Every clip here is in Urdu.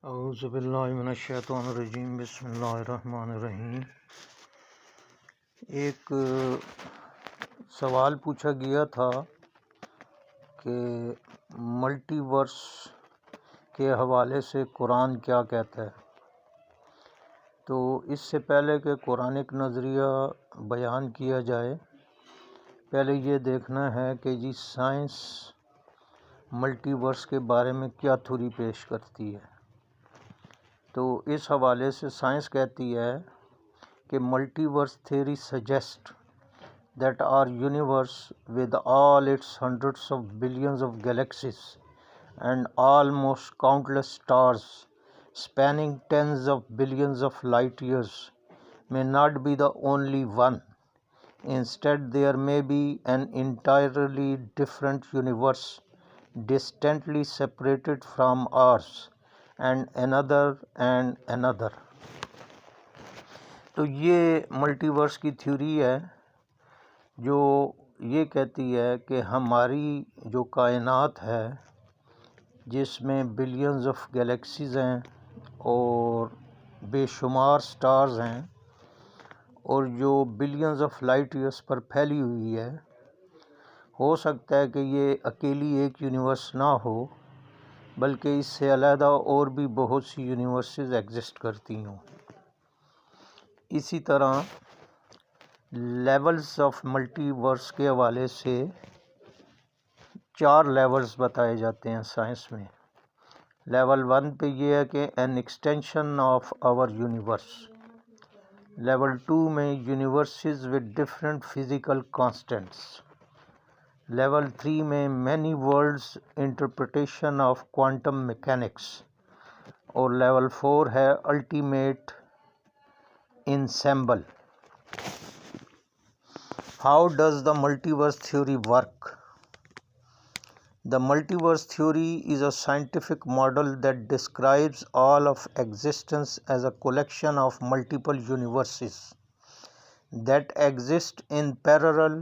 اعوذ باللہ من الشیطان الرجیم، بسم اللہ الرحمن الرحیم۔ ایک سوال پوچھا گیا تھا کہ ملٹی ورس کے حوالے سے قرآن کیا کہتا ہے۔ تو اس سے پہلے کہ قرآنک نظریہ بیان کیا جائے، پہلے یہ دیکھنا ہے کہ سائنس ملٹی ورس کے بارے میں کیا تھیوری پیش کرتی ہے۔ تو اس حوالے سے سائنس کہتی ہے کہ multiverse theory suggest that our universe with all its hundreds of billions of galaxies and almost countless stars spanning tens of billions of light years may not be the only one. Instead, there may be an entirely different universe distantly separated from ours, and another. تو یہ ملٹی ورس کی تھیوری ہے جو یہ کہتی ہے کہ ہماری جو کائنات ہے جس میں بلینز آف گلیکسیز ہیں اور بے شمار سٹارز ہیں اور جو بلینز آف لائٹ ایئرس پر پھیلی ہوئی ہے، ہو سکتا ہے کہ یہ اکیلی ایک یونیورس نہ ہو بلکہ اس سے علیحدہ اور بھی بہت سی یونیورسز ایگزسٹ کرتی ہوں۔ اسی طرح لیولز آف ملٹی ورس کے حوالے سے 4 لیولز بتائے جاتے ہیں سائنس میں۔ لیول 1 پہ یہ ہے کہ an extension of our universe. Level 2 میں universes with different physical constants. Level 3 میں many worlds interpretation of quantum mechanics. اور لیول 4 ہے ultimate ensemble. How does the multiverse theory work? The multiverse theory is a scientific model that describes all of existence as a collection of multiple universes that exist in parallel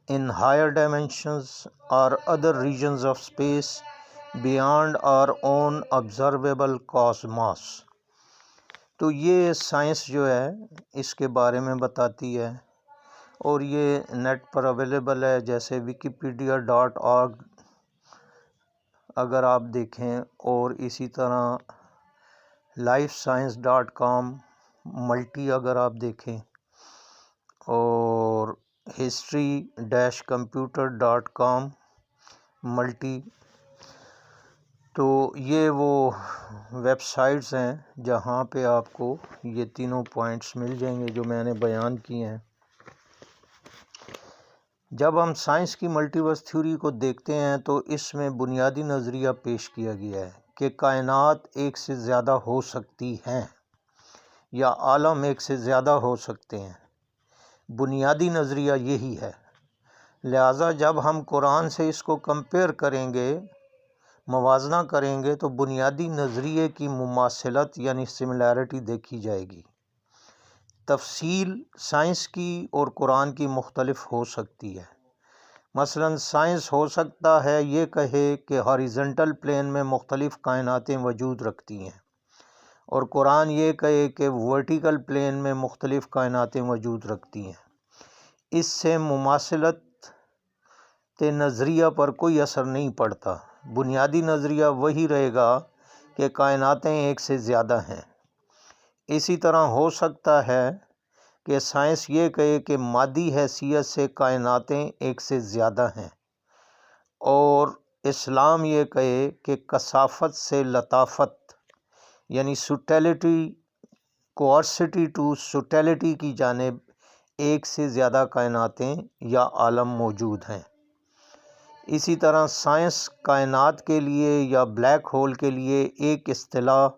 in higher dimensions or other regions of space beyond our own observable cosmos. تو یہ سائنس جو ہے اس کے بارے میں بتاتی ہے اور یہ نیٹ پر اویلیبل ہے، جیسے wikipedia.org اگر آپ دیکھیں، اور اسی طرح lifescience.com ملٹی اگر آپ دیکھیں، اور history-computer.com ملٹی۔ تو یہ وہ ویب سائٹس ہیں جہاں پہ آپ کو یہ تینوں پوائنٹس مل جائیں گے جو میں نے بیان کیے ہیں۔ جب ہم سائنس کی ملٹی ورس تھیوری کو دیکھتے ہیں تو اس میں بنیادی نظریہ پیش کیا گیا ہے کہ کائنات ایک سے زیادہ ہو سکتی ہیں یا عالم ایک سے زیادہ ہو سکتے ہیں۔ بنیادی نظریہ یہی ہے۔ لہٰذا جب ہم قرآن سے اس کو کمپیئر کریں گے، موازنہ کریں گے، تو بنیادی نظریے کی مماثلت یعنی سملیرٹی دیکھی جائے گی۔ تفصیل سائنس کی اور قرآن کی مختلف ہو سکتی ہے۔ مثلاً سائنس ہو سکتا ہے یہ کہے کہ ہاریزنٹل پلین میں مختلف کائناتیں وجود رکھتی ہیں، اور قرآن یہ کہے کہ ورٹیکل پلین میں مختلف کائناتیں وجود رکھتی ہیں۔ اس سے مماثلت نظریہ پر کوئی اثر نہیں پڑتا۔ بنیادی نظریہ وہی رہے گا کہ کائناتیں ایک سے زیادہ ہیں۔ اسی طرح ہو سکتا ہے کہ سائنس یہ کہے کہ مادی حیثیت سے کائناتیں ایک سے زیادہ ہیں، اور اسلام یہ کہے کہ کثافت سے لطافت یعنی سٹیلٹی، کوارسٹی ٹو سٹیلٹی کی جانب ایک سے زیادہ کائناتیں یا عالم موجود ہیں۔ اسی طرح سائنس کائنات کے لیے یا بلیک ہول کے لیے ایک اصطلاح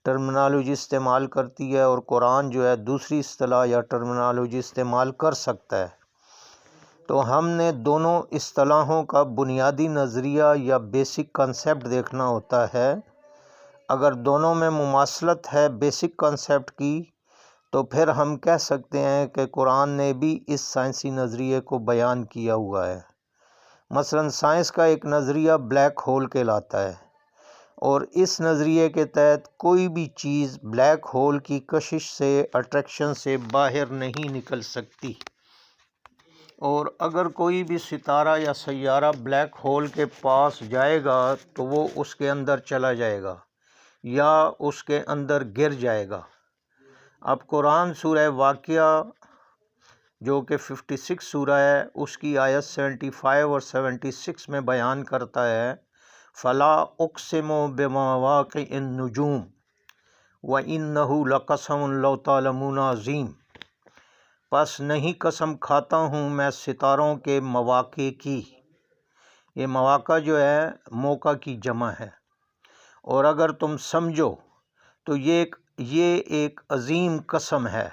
ٹرمنالوجی استعمال کرتی ہے، اور قرآن جو ہے دوسری اصطلاح یا ٹرمنالوجی استعمال کر سکتا ہے۔ تو ہم نے دونوں اصطلاحوں کا بنیادی نظریہ یا بیسک کنسیپٹ دیکھنا ہوتا ہے۔ اگر دونوں میں مماثلت ہے بیسک کنسیپٹ کی، تو پھر ہم کہہ سکتے ہیں کہ قرآن نے بھی اس سائنسی نظریے کو بیان کیا ہوا ہے۔ مثلاً سائنس کا ایک نظریہ بلیک ہول کہلاتا ہے، اور اس نظریے کے تحت کوئی بھی چیز بلیک ہول کی کشش سے، اٹریکشن سے باہر نہیں نکل سکتی، اور اگر کوئی بھی ستارہ یا سیارہ بلیک ہول کے پاس جائے گا تو وہ اس کے اندر چلا جائے گا یا اس کے اندر گر جائے گا۔ اب قرآن سورہ واقعہ جو کہ 56 سورہ ہے، اس کی آیت 75 اور 76 میں بیان کرتا ہے، فَلَا أُقْسِمُ بِمَوَاقِعِ النُّجُومِ وَإِنَّهُ لَقَسَمٌ لَوْ تَعْلَمُونَ عَظِيمٌ۔ پس نہیں قسم کھاتا ہوں میں ستاروں کے مواقع کی۔ یہ مواقع جو ہے موقع کی جمع ہے، اور اگر تم سمجھو تو یہ ایک عظیم قسم ہے۔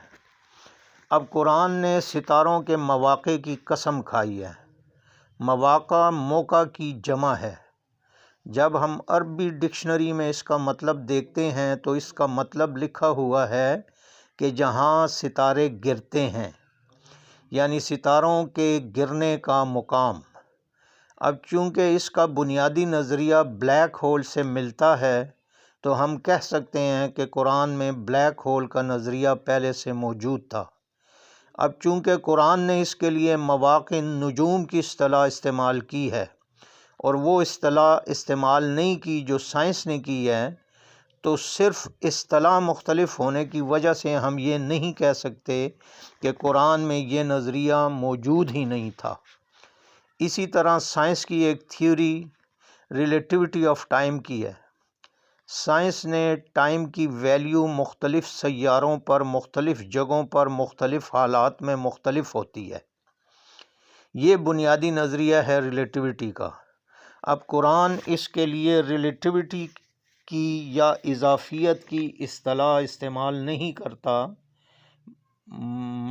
اب قرآن نے ستاروں کے مواقع کی قسم کھائی ہے۔ مواقع موقع کی جمع ہے۔ جب ہم عربی ڈکشنری میں اس کا مطلب دیکھتے ہیں تو اس کا مطلب لکھا ہوا ہے کہ جہاں ستارے گرتے ہیں، یعنی ستاروں کے گرنے کا مقام۔ اب چونکہ اس کا بنیادی نظریہ بلیک ہول سے ملتا ہے تو ہم کہہ سکتے ہیں کہ قرآن میں بلیک ہول کا نظریہ پہلے سے موجود تھا۔ اب چونکہ قرآن نے اس کے لیے مواقع النجوم کی اصطلاح استعمال کی ہے، اور وہ اصطلاح استعمال نہیں کی جو سائنس نے کی ہے، تو صرف اصطلاح مختلف ہونے کی وجہ سے ہم یہ نہیں کہہ سکتے کہ قرآن میں یہ نظریہ موجود ہی نہیں تھا۔ اسی طرح سائنس کی ایک تھیوری ریلیٹیوٹی آف ٹائم کی ہے۔ سائنس نے ٹائم کی ویلیو مختلف سیاروں پر، مختلف جگہوں پر، مختلف حالات میں مختلف ہوتی ہے۔ یہ بنیادی نظریہ ہے ریلیٹیوٹی کا۔ اب قرآن اس کے لیے ریلیٹیوٹی کی یا اضافیت کی اصطلاح استعمال نہیں کرتا،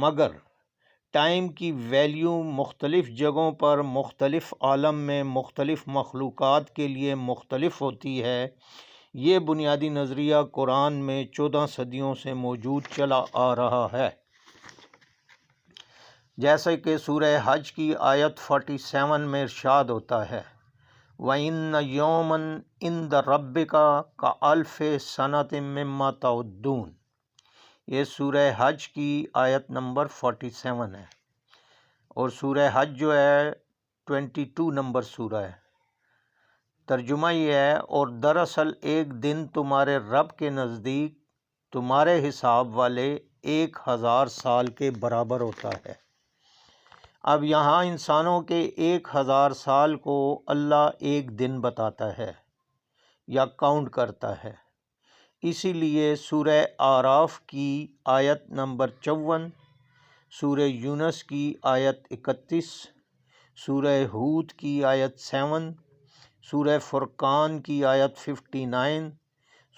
مگر ٹائم کی ویلیو مختلف جگہوں پر، مختلف عالم میں، مختلف مخلوقات کے لیے مختلف ہوتی ہے۔ یہ بنیادی نظریہ قرآن میں 14 صدیوں سے موجود چلا آ رہا ہے۔ جیسے کہ سورہ حج کی آیت 47 میں ارشاد ہوتا ہے، وَإِنَّ يَوْمًا عِندَ رَبِّكَ كَأَلْفِ سَنَةٍ مِّمَّا تَعُدُّونَ۔ یہ سورہ حج کی آیت نمبر 47 ہے، اور سورہ حج جو ہے 22 نمبر سورہ ہے۔ ترجمہ یہ ہے، اور دراصل ایک دن تمہارے رب کے نزدیک تمہارے حساب والے 1000 سال کے برابر ہوتا ہے۔ اب یہاں انسانوں کے 1000 سال کو اللہ ایک دن بتاتا ہے یا کاؤنٹ کرتا ہے۔ اسی لیے سورہ اعراف کی آیت نمبر 54، سورہ یونس کی آیت 31، سورہ ہود کی آیت 7، سورہ فرقان کی آیت 59،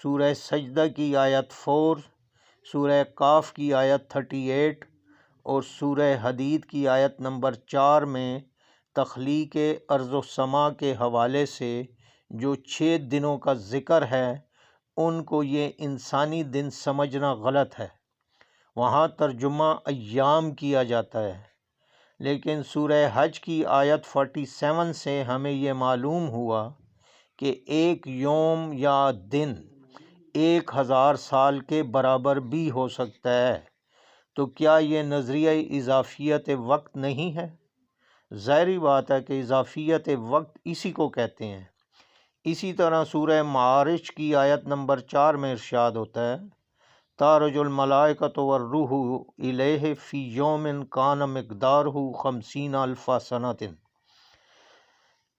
سورہ سجدہ کی آیت 4، سورہ قاف کی آیت 38 اور سورہ حدید کی آیت نمبر 4 میں تخلیق ارض و سما کے حوالے سے جو 6 دنوں کا ذکر ہے، ان کو یہ انسانی دن سمجھنا غلط ہے۔ وہاں ترجمہ ایام کیا جاتا ہے، لیکن سورہ حج کی آیت 47 سے ہمیں یہ معلوم ہوا کہ ایک یوم یا دن 1000 سال کے برابر بھی ہو سکتا ہے۔ تو کیا یہ نظریہ اضافیت وقت نہیں ہے؟ ظاہری بات ہے کہ اضافیت وقت اسی کو کہتے ہیں۔ اسی طرح سورہ معارج کی آیت نمبر 4 میں ارشاد ہوتا ہے، تعرج الملائکۃ والروح الیہ فی یوم کان مقدارہ 50,000 سنۃ۔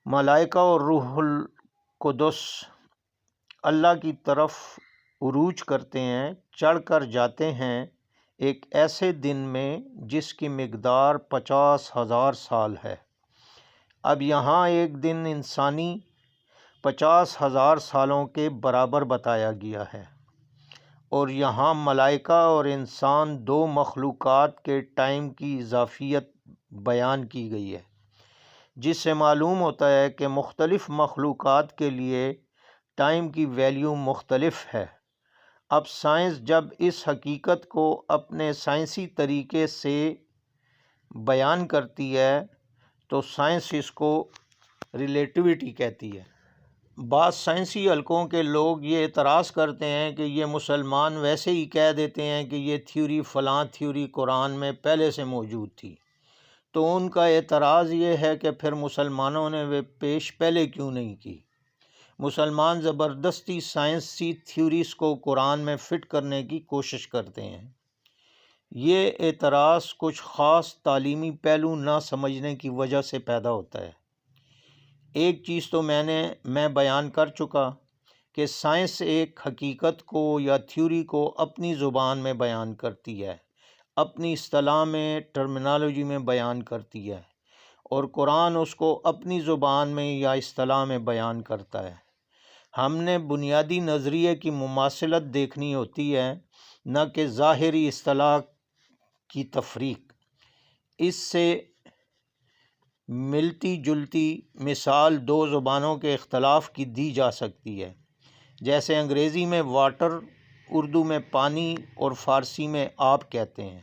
ملائکہ اور روح القدس اللہ کی طرف عروج کرتے ہیں، چڑھ کر جاتے ہیں ایک ایسے دن میں جس کی مقدار 50,000 سال ہے۔ اب یہاں ایک دن انسانی 50,000 سالوں کے برابر بتایا گیا ہے، اور یہاں ملائکہ اور انسان 2 مخلوقات کے ٹائم کی اضافیت بیان کی گئی ہے، جس سے معلوم ہوتا ہے کہ مختلف مخلوقات کے لیے ٹائم کی ویلیو مختلف ہے۔ اب سائنس جب اس حقیقت کو اپنے سائنسی طریقے سے بیان کرتی ہے تو سائنس اس کو ریلیٹیوٹی کہتی ہے۔ بعض سائنسی حلقوں کے لوگ یہ اعتراض کرتے ہیں کہ یہ مسلمان ویسے ہی کہہ دیتے ہیں کہ یہ تھیوری فلاں تھیوری قرآن میں پہلے سے موجود تھی، تو ان کا اعتراض یہ ہے کہ پھر مسلمانوں نے وہ پیش پہلے کیوں نہیں کی؟ مسلمان زبردستی سائنسی تھیوریز کو قرآن میں فٹ کرنے کی کوشش کرتے ہیں۔ یہ اعتراض کچھ خاص تعلیمی پہلو نہ سمجھنے کی وجہ سے پیدا ہوتا ہے۔ ایک چیز تو میں بیان کر چکا کہ سائنس ایک حقیقت کو یا تھیوری کو اپنی زبان میں بیان کرتی ہے، اپنی اصطلاح میں، ٹرمینالوجی میں بیان کرتی ہے، اور قرآن اس کو اپنی زبان میں یا اصطلاح میں بیان کرتا ہے۔ ہم نے بنیادی نظریے کی مماثلت دیکھنی ہوتی ہے، نہ کہ ظاہری اصطلاح کی تفریق۔ اس سے ملتی جلتی مثال دو زبانوں کے اختلاف کی دی جا سکتی ہے، جیسے انگریزی میں واٹر، اردو میں پانی اور فارسی میں آب کہتے ہیں۔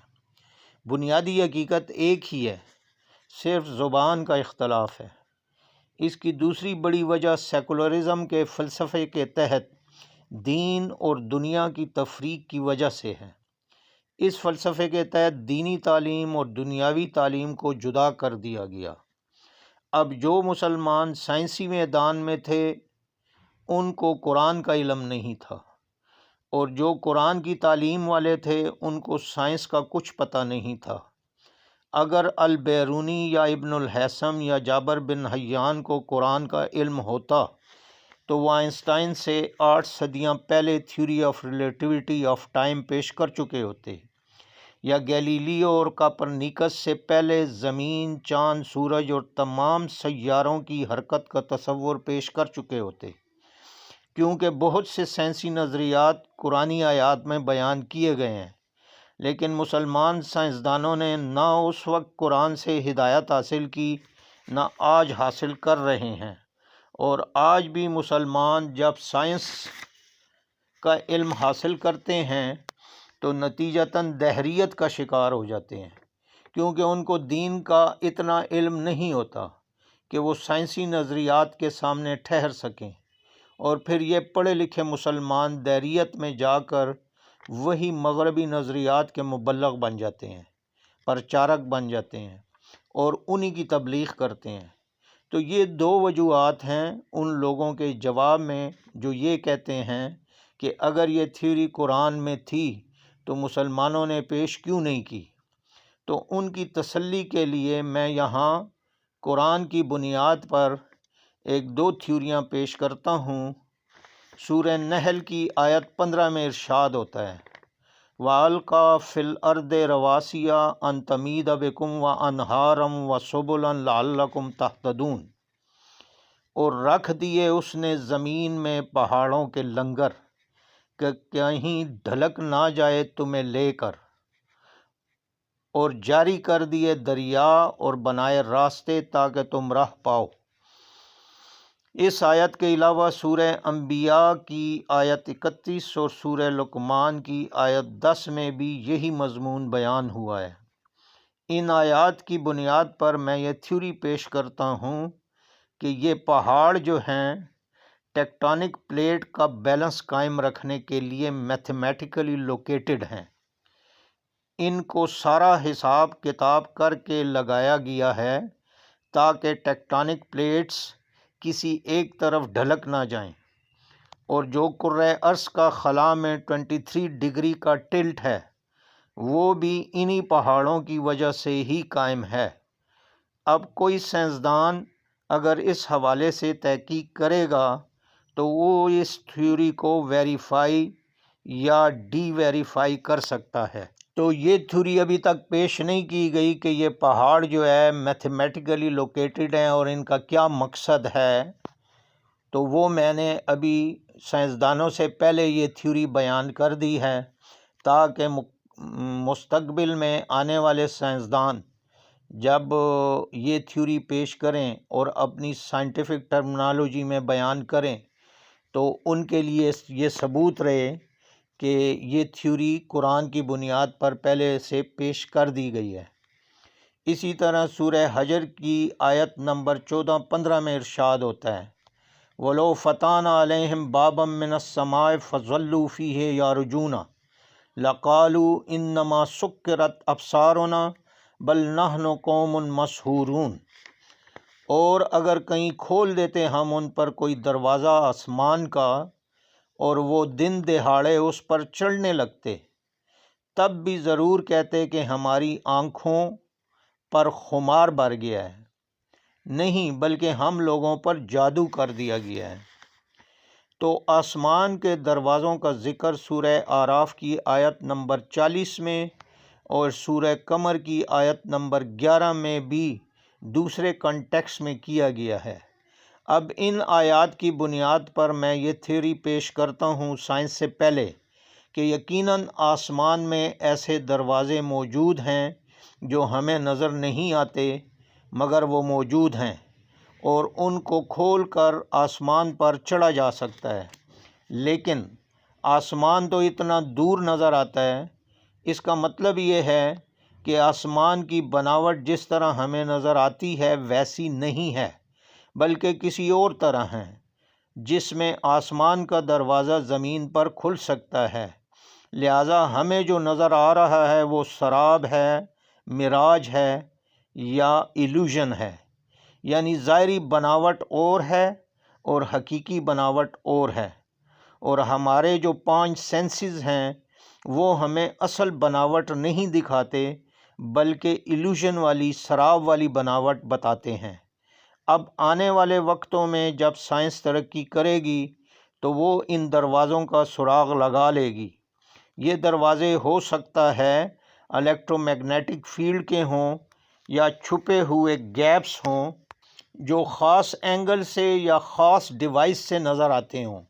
بنیادی حقیقت ایک ہی ہے، صرف زبان کا اختلاف ہے۔ اس کی دوسری بڑی وجہ سیکولرزم کے فلسفے کے تحت دین اور دنیا کی تفریق کی وجہ سے ہے۔ اس فلسفے کے تحت دینی تعلیم اور دنیاوی تعلیم کو جدا کر دیا گیا۔ اب جو مسلمان سائنسی میدان میں تھے ان کو قرآن کا علم نہیں تھا، اور جو قرآن کی تعلیم والے تھے ان کو سائنس کا کچھ پتہ نہیں تھا۔ اگر البیرونی یا ابن الہیثم یا جابر بن حیان کو قرآن کا علم ہوتا تو وہ آئنسٹائن سے 8 صدیاں پہلے theory of relativity of time پیش کر چکے ہوتے، یا گیلیلیو اور کاپرنیکس سے پہلے زمین، چاند، سورج اور تمام سیاروں کی حرکت کا تصور پیش کر چکے ہوتے، کیونکہ بہت سے سائنسی نظریات قرآنی آیات میں بیان کیے گئے ہیں۔ لیکن مسلمان سائنسدانوں نے نہ اس وقت قرآن سے ہدایت حاصل کی، نہ آج حاصل کر رہے ہیں، اور آج بھی مسلمان جب سائنس کا علم حاصل کرتے ہیں تو نتیجتاً دہریت کا شکار ہو جاتے ہیں، کیونکہ ان کو دین کا اتنا علم نہیں ہوتا کہ وہ سائنسی نظریات کے سامنے ٹھہر سکیں، اور پھر یہ پڑھے لکھے مسلمان دہریت میں جا کر وہی مغربی نظریات کے مبلغ بن جاتے ہیں، پرچارک بن جاتے ہیں، اور انہی کی تبلیغ کرتے ہیں۔ تو یہ دو وجوہات ہیں ان لوگوں کے جواب میں جو یہ کہتے ہیں کہ اگر یہ تھیوری قرآن میں تھی تو مسلمانوں نے پیش کیوں نہیں کی۔ تو ان کی تسلی کے لیے میں یہاں قرآن کی بنیاد پر ایک دو تھیوریاں پیش کرتا ہوں۔ سورہ نحل کی آیت 15 میں ارشاد ہوتا ہے، وَأَلْقَىٰ فِي الْأَرْضِ رَوَاسِيَ أَن تَمِيدَ بِكُمْ وَأَنْهَارًا وَسُبُلًا لَعَلَّكُمْ تَهْتَدُونَ، اور رکھ دیے اس نے زمین میں پہاڑوں کے لنگر کہ کہیں ڈھلک نہ جائے تمہیں لے کر، اور جاری کر دیے دریا اور بنائے راستے تاکہ تم راہ پاؤ۔ اس آیت کے علاوہ سورہ انبیاء کی آیت 31 اور سورہ لقمان کی آیت 10 میں بھی یہی مضمون بیان ہوا ہے۔ ان آیات کی بنیاد پر میں یہ تھیوری پیش کرتا ہوں کہ یہ پہاڑ جو ہیں ٹیکٹونک پلیٹ کا بیلنس قائم رکھنے کے لیے میتھمیٹیکلی لوکیٹڈ ہیں۔ ان کو سارا حساب کتاب کر کے لگایا گیا ہے تاکہ ٹیکٹونک پلیٹس کسی ایک طرف ڈھلک نہ جائیں، اور جو کرۂ ارض کا خلا میں 23 ڈگری کا ٹلٹ ہے وہ بھی انہی پہاڑوں کی وجہ سے ہی قائم ہے۔ اب کوئی سائنسدان اگر اس حوالے سے تحقیق کرے گا تو وہ اس تھیوری کو ویریفائی یا ڈی ویریفائی کر سکتا ہے۔ تو یہ تھیوری ابھی تک پیش نہیں کی گئی کہ یہ پہاڑ جو ہے میتھمیٹیکلی لوکیٹڈ ہیں اور ان کا کیا مقصد ہے، تو وہ میں نے ابھی سائنسدانوں سے پہلے یہ تھیوری بیان کر دی ہے تاکہ مستقبل میں آنے والے سائنسدان جب یہ تھیوری پیش کریں اور اپنی سائنٹیفک ٹرمنالوجی میں بیان کریں تو ان کے لیے یہ ثبوت رہے کہ یہ تھیوری قرآن کی بنیاد پر پہلے سے پیش کر دی گئی ہے۔ اسی طرح سورہ حجر کی آیت نمبر 14-15 میں ارشاد ہوتا ہے، وَلَوْ فَتَحْنَا عَلَيْهِمْ بَابًا مِّنَ السَّمَاءِ فَظَلُّوا فِيهِ يَعْرُجُونَ لَقَالُوا إِنَّمَا سُكِّرَتْ أَبْصَارُنَا بَلْ نَحْنُ قَوْمٌ مَسْحُورُونَ۔ اور اگر کہیں کھول دیتے ہم ان پر کوئی دروازہ آسمان کا اور وہ دن دہاڑے اس پر چڑھنے لگتے، تب بھی ضرور کہتے کہ ہماری آنکھوں پر خمار بھر گیا ہے، نہیں بلکہ ہم لوگوں پر جادو کر دیا گیا ہے۔ تو آسمان کے دروازوں کا ذکر سورہ اعراف کی آیت نمبر 40 میں اور سورہ قمر کی آیت نمبر 11 میں بھی دوسرے کنٹیکس میں کیا گیا ہے۔ اب ان آیات کی بنیاد پر میں یہ تھیوری پیش کرتا ہوں سائنس سے پہلے کہ یقیناً آسمان میں ایسے دروازے موجود ہیں جو ہمیں نظر نہیں آتے مگر وہ موجود ہیں، اور ان کو کھول کر آسمان پر چڑھا جا سکتا ہے۔ لیکن آسمان تو اتنا دور نظر آتا ہے، اس کا مطلب یہ ہے کہ آسمان کی بناوٹ جس طرح ہمیں نظر آتی ہے ویسی نہیں ہے، بلکہ کسی اور طرح ہے، جس میں آسمان کا دروازہ زمین پر کھل سکتا ہے۔ لہٰذا ہمیں جو نظر آ رہا ہے وہ سراب ہے، مراج ہے یا ایلوژن ہے، یعنی ظاہری بناوٹ اور ہے اور حقیقی بناوٹ اور ہے، اور ہمارے جو 5 سینسز ہیں وہ ہمیں اصل بناوٹ نہیں دکھاتے بلکہ ایلوژن والی، سراب والی بناوٹ بتاتے ہیں۔ اب آنے والے وقتوں میں جب سائنس ترقی کرے گی تو وہ ان دروازوں کا سراغ لگا لے گی۔ یہ دروازے ہو سکتا ہے الیکٹرو میگنیٹک فیلڈ کے ہوں یا چھپے ہوئے گیپس ہوں جو خاص اینگل سے یا خاص ڈیوائس سے نظر آتے ہوں،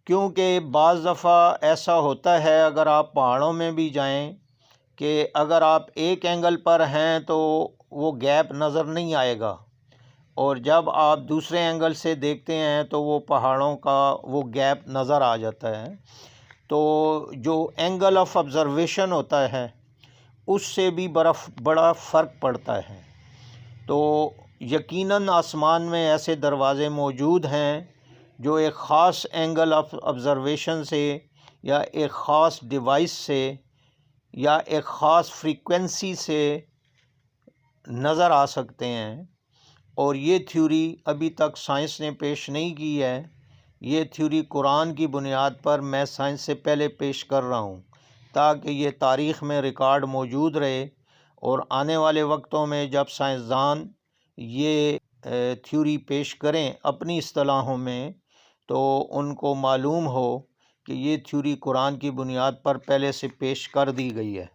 کیونکہ بعض دفعہ ایسا ہوتا ہے اگر آپ پہاڑوں میں بھی جائیں کہ اگر آپ ایک اینگل پر ہیں تو وہ گیپ نظر نہیں آئے گا، اور جب آپ دوسرے اینگل سے دیکھتے ہیں تو وہ پہاڑوں کا وہ گیپ نظر آ جاتا ہے۔ تو جو اینگل آف آبزرویشن ہوتا ہے اس سے بھی بڑا فرق پڑتا ہے۔ تو یقیناً آسمان میں ایسے دروازے موجود ہیں جو ایک خاص اینگل آف آبزرویشن سے یا ایک خاص ڈیوائس سے یا ایک خاص فریکوینسی سے نظر آ سکتے ہیں، اور یہ تھیوری ابھی تک سائنس نے پیش نہیں کی ہے۔ یہ تھیوری قرآن کی بنیاد پر میں سائنس سے پہلے پیش کر رہا ہوں تاکہ یہ تاریخ میں ریکارڈ موجود رہے، اور آنے والے وقتوں میں جب سائنسدان یہ تھیوری پیش کریں اپنی اصطلاحوں میں تو ان کو معلوم ہو کہ یہ تھیوری قرآن کی بنیاد پر پہلے سے پیش کر دی گئی ہے۔